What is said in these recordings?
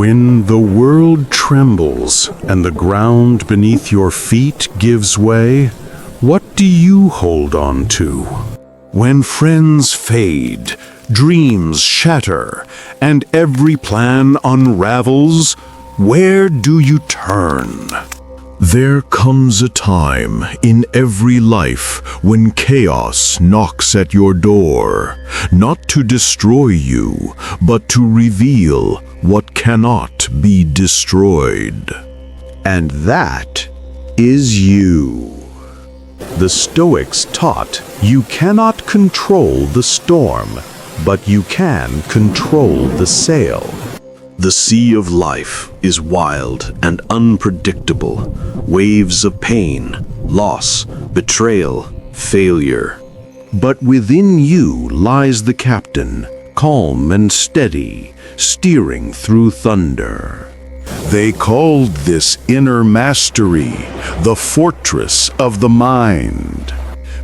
When the world trembles and the ground beneath your feet gives way, what do you hold on to? When friends fade, dreams shatter, and every plan unravels, where do you turn? There comes a time in every life when chaos knocks at your door, not to destroy you, but to reveal what cannot be destroyed. And that is you. The Stoics taught you cannot control the storm, but you can control the sail. The sea of life is wild and unpredictable, waves of pain, loss, betrayal, failure. But within you lies the captain, calm and steady, steering through thunder. They called this inner mastery the fortress of the mind.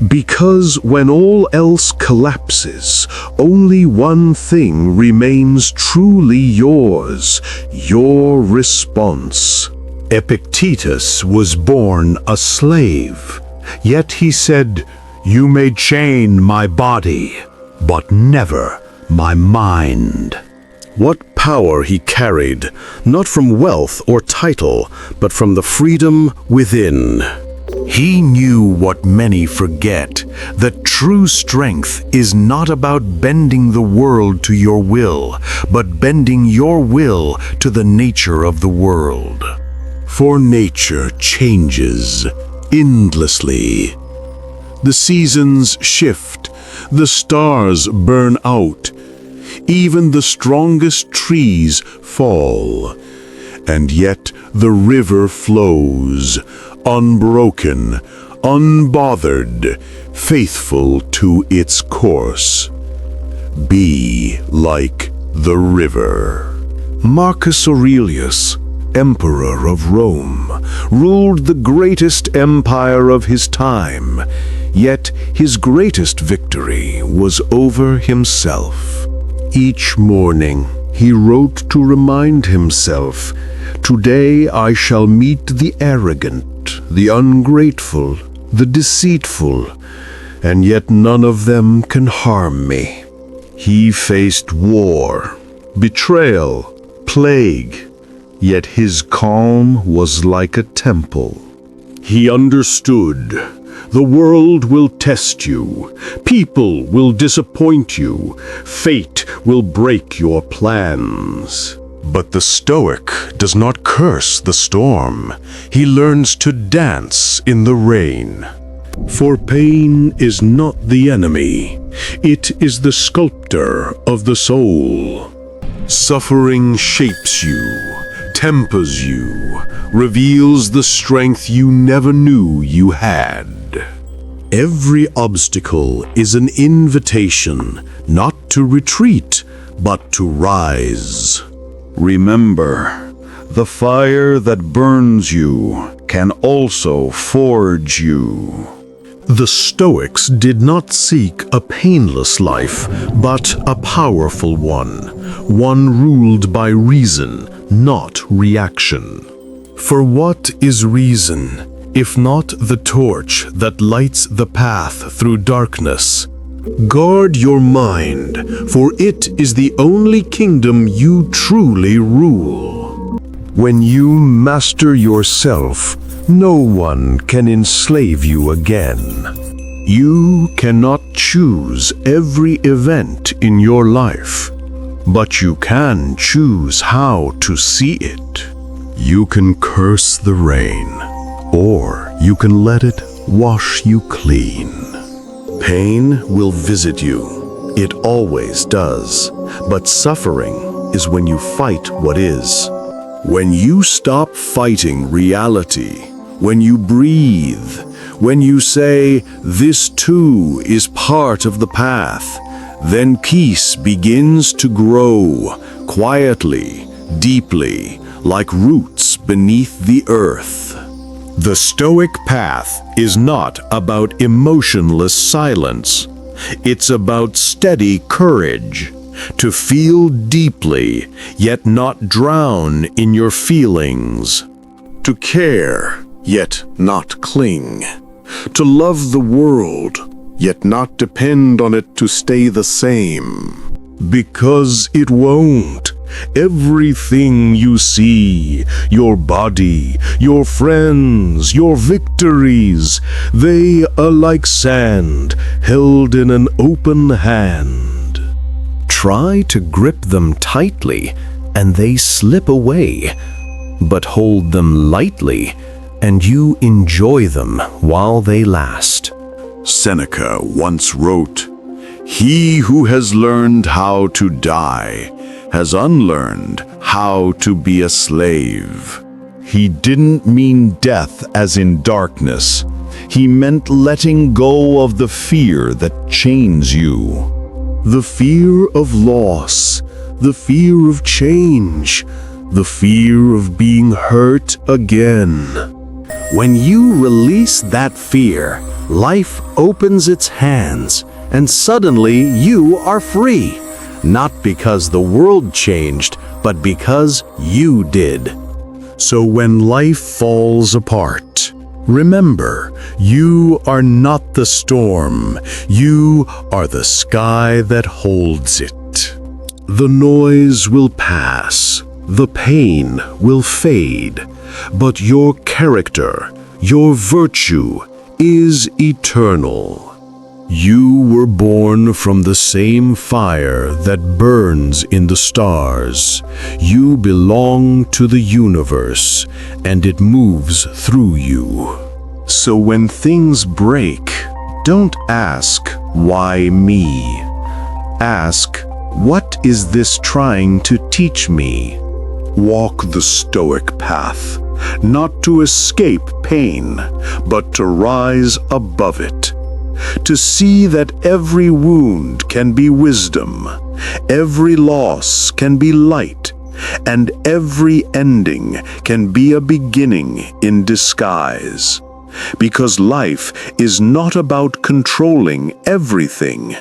Because when all else collapses, only one thing remains truly yours, your response. Epictetus was born a slave, yet he said, "You may chain my body, but never my mind." What power he carried, not from wealth or title, but from the freedom within. He knew what many forget, that true strength is not about bending the world to your will, but bending your will to the nature of the world. For nature changes endlessly. The seasons shift, the stars burn out, even the strongest trees fall, and yet the river flows, unbroken, unbothered, faithful to its course. Be like the river. Marcus Aurelius, Emperor of Rome, ruled the greatest empire of his time, yet his greatest victory was over himself. Each morning he wrote to remind himself, "Today I shall meet the arrogant, the ungrateful, the deceitful, and yet none of them can harm me." He faced war, betrayal, plague, yet his calm was like a temple. He understood. The world will test you, people will disappoint you, fate will break your plans. But the Stoic does not curse the storm. He learns to dance in the rain. For pain is not the enemy. It is the sculptor of the soul. Suffering shapes you, tempers you, reveals the strength you never knew you had. Every obstacle is an invitation, not to retreat, but to rise. Remember, the fire that burns you can also forge you. The Stoics did not seek a painless life, but a powerful one ruled by reason, not reaction. For what is reason, if not the torch that lights the path through darkness? Guard your mind, for it is the only kingdom you truly rule. When you master yourself, no one can enslave you again. You cannot choose every event in your life, but you can choose how to see it. You can curse the rain, or you can let it wash you clean. Pain will visit you. It always does. But suffering is when you fight what is. When you stop fighting reality, when you breathe, when you say, "This too is part of the path," then peace begins to grow, quietly, deeply, like roots beneath the earth. The Stoic path is not about emotionless silence. It's about steady courage. To feel deeply, yet not drown in your feelings. To care, yet not cling. To love the world, yet not depend on it to stay the same. Because it won't. Everything you see, your body, your friends, your victories, they are like sand held in an open hand. Try to grip them tightly, and they slip away. But hold them lightly, and you enjoy them while they last. Seneca once wrote, "He who has learned how to die has unlearned how to be a slave." He didn't mean death as in darkness. He meant letting go of the fear that chains you. The fear of loss, the fear of change, the fear of being hurt again. When you release that fear, life opens its hands, and suddenly you are free. Not because the world changed, but because you did. So when life falls apart, remember, you are not the storm. You are the sky that holds it. The noise will pass. The pain will fade. But your character, your virtue, is eternal. You were born from the same fire that burns in the stars. You belong to the universe, and it moves through you. So when things break, don't ask, "Why me?" Ask, "What is this trying to teach me?" Walk the Stoic path, not to escape pain, but to rise above it. To see that every wound can be wisdom, every loss can be light, and every ending can be a beginning in disguise. Because life is not about controlling everything,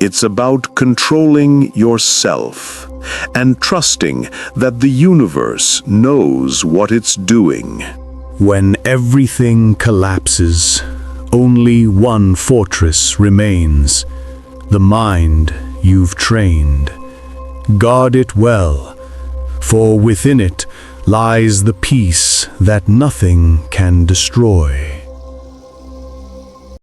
it's about controlling yourself, and trusting that the universe knows what it's doing. When everything collapses, only one fortress remains, the mind you've trained. Guard it well, for within it lies the peace that nothing can destroy.